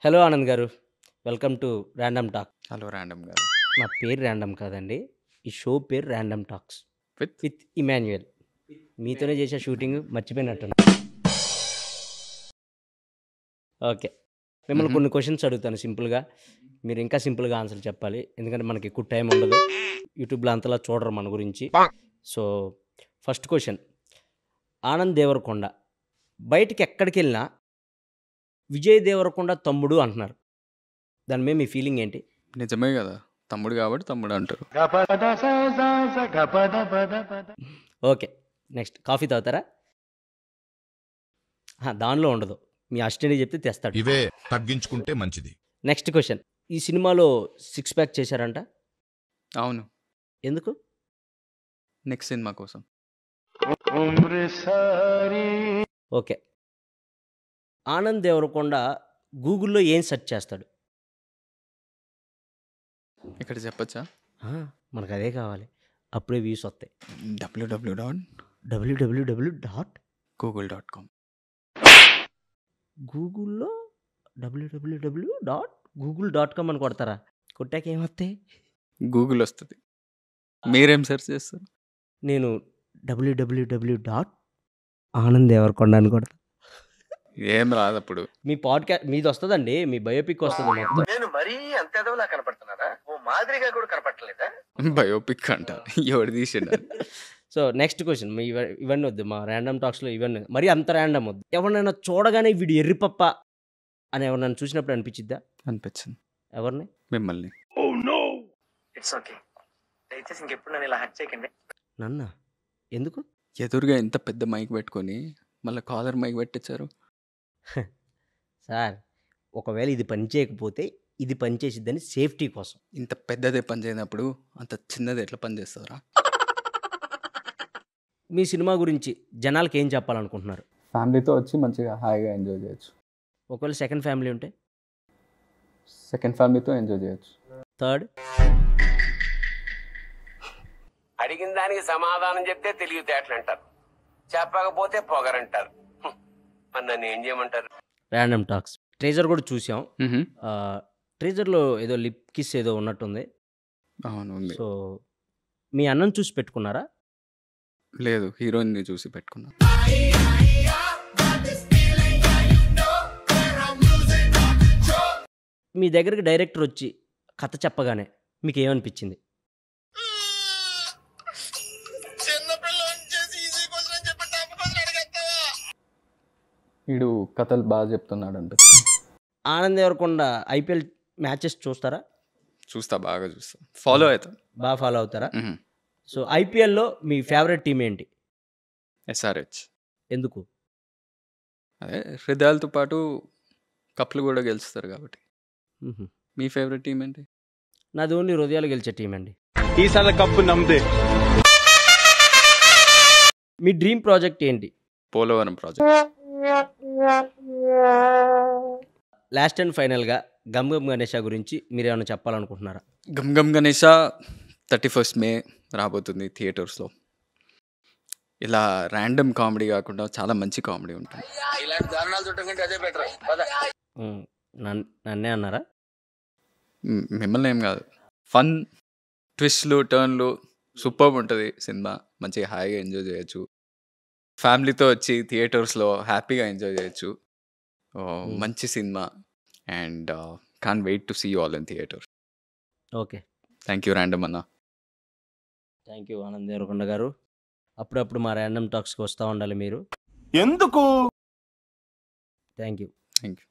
Hello Anand గారు. Welcome to random talk. Hello random గారు. నా పేరు ర్యాండమ్ కాదండి. ఈ షో పేరు random talks with with Emmanuel. మీతోనే చేసే షూటింగ్ మర్చిపోయినట్టున్నా. ఓకే, మిమ్మల్ని కొన్ని క్వశ్చన్స్ అడుగుతాను సింపుల్గా. మీరు ఇంకా సింపుల్గా ఆన్సర్ చెప్పాలి, ఎందుకంటే మనకి ఎక్కువ టైం ఉండదు. యూట్యూబ్లో అంతలా చూడరు మన గురించి. So first question, Anand Devarakonda బయటికి ఎక్కడికి వెళ్ళినా విజయ్ దేవరకొండ తమ్ముడు అంటున్నారు. దాని మీద మీ ఫీలింగ్ ఏంటి? నిజమే కదా, తమ్ముడు కాబట్టి తమ్ముడు అంటారు. ఓకే, నెక్స్ట్ కాఫీ తాగుతారా? దానిలో ఉండదు, మీ అసిస్టెంట్కి చెప్తే తెస్తాడు. ఇవే తగ్గించుకుంటే మంచిది. నెక్స్ట్ క్వశ్చన్, ఈ సినిమాలో 6 ప్యాక్ చేశారంట, అవును, ఎందుకు? నెక్స్ట్ సినిమా కోసం. ఓకే, ఆనంద్ దేవరకొండ గూగుల్లో ఏం సెర్చ్ చేస్తాడు? ఇక్కడ చెప్పచ్చా? మనకు అదే కావాలి, అప్పుడే వ్యూస్ వస్తాయి. www.google.com. గూగుల్లో www.google.com అని కొడతారా? కొట్టాక ఏమొస్తాయి? గూగుల్ వస్తుంది. మీరేం సెర్చ్ చేస్తారు? నేను www.ఆనంద్ దేవరకొండ అని కొడతా. ఏం రాదు అప్పుడు. మీ పాడ్కాస్ట్ మీది వస్తుందండి, మీ బయోపిక్ వస్తుంది మొత్తం. నేను మరీ అంత ఎదవలా కనపడుతున్నారా? ఓ మాదిరిగా కూడా కనపడలేదా? బయోపిక్ అంట, ఎవడు తీసిండు? సో నెక్స్ట్ క్వశ్చన్, ఇవన్నీ వద్దు, మా ర్యాండమ్ టాక్స్లో ఇవన్నీ మరి అంత ర్యాండమ్ వద్దు. ఎవరినైనా చూడగానే వీడు ఎర్రిపప్ప అని ఎవరినైనా చూసినప్పుడు అనిపించిద్దా? అనిపించింది. ఎవరిని? మిమ్మల్ని. ఇట్స్ ఓకే, దయచేసి ఇంకెప్పుడు నన్ను ఇలా హట్ చేయకండి. నన్న ఎందుకు? ఎదురుగా ఎంత పెద్ద మైక్ పెట్టుకొని మళ్ళీ కాలర్ మైక్ పెట్టించారు సార్. ఒకవేళ ఇది పని చేయకపోతే ఇది పని చేసిద్దని సేఫ్టీ కోసం. ఇంత పెద్దదే పని చేయనప్పుడు అంత చిన్నది ఎట్లా పని చేస్తారా? మీ సినిమా గురించి జనాలకి ఏం చెప్పాలనుకుంటున్నారు? ఫ్యామిలీతో వచ్చి మంచిగా హాయిగా ఎంజాయ్ చేయొచ్చు. ఒకవేళ సెకండ్ ఫ్యామిలీ ఉంటే? సెకండ్ ఫ్యామిలీతో ఎంజాయ్ చేయొచ్చు. థర్డ్? అడిగిన దానికి సమాధానం చెప్తే తెలివితేటలు అంటారు, చెప్పకపోతే పొగరంటారు. మరి నన్ను ఏం చేయమంటారు? ర్యాండమ్ టాక్స్ ట్రేజర్ కూడా చూసాం. ట్రేజర్లో ఏదో లిప్ కిస్ ఏదో ఉన్నట్టుంది. అవును, ఉంది. సో మీ అన్నం చూసి పెట్టుకున్నారా? లేదు, హీరోయిన్ని చూసి పెట్టుకున్నా. మీ దగ్గరికి డైరెక్టర్ వచ్చి కథ చెప్పగానే మీకు ఏమనిపించింది? వీడు కథలు బాగా చెప్తున్నాడు అంటే. ఆనంద్ దేవరకొండ ఐపీఎల్ మ్యాచెస్ చూస్తారా? చూస్తా, బాగా చూస్తా, ఫాలో అవుతా. బాగా ఫాలో అవుతారా? సో ఐపీఎల్లో మీ ఫేవరెట్ టీం ఏంటి? ఎస్ఆర్హెచ్. ఎందుకు? అదే హృదయాలతో పాటు కప్లు కూడా గెలుస్తారు కాబట్టి. మీ ఫేవరెట్ టీం ఏంటి? నాది ఓన్లీ హృదయాలు గెలిచే టీం అండి. ఈసారి కప్పు నమ్మదే. మీ డ్రీమ్ ప్రాజెక్ట్ ఏంటి? పోలవరం ప్రాజెక్ట్. లాస్ట్ అండ్ ఫైనల్గా గమ్ గమ్ గణేష గురించి మీరు ఏమైనా చెప్పాలనుకుంటున్నారా? గమ్ గమ్ గణేష 31st May రాబోతుంది థియేటర్స్లో. ఇలా ర్యాండమ్ కామెడీ కాకుండా చాలా మంచి కామెడీ ఉంటుంది. ఇలాంటి దారుణాలు చుట్టం అదే బెటర్. నన్నే అన్నారా? మిమ్మల్ని ఏం కాదు. ఫన్, ట్విస్ట్లు, టర్న్లు సూపర్ ఉంటుంది సినిమా. మంచిగా హాయిగా ఎంజాయ్ చేయొచ్చు. ఫ్యామిలీతో వచ్చి థియేటర్స్లో హ్యాపీగా ఎంజాయ్ చేయొచ్చు. మంచి సినిమా and can't wait to see all in theatre. Okay, thank you random అన్న. థ్యాంక్ యూ ఆనంద్ దేవరకొండ గారు. అప్పుడప్పుడు మా ర్యాండమ్ టాక్స్కి వస్తూ ఉండాలి మీరు. ఎందుకు? Thank you. Thank you.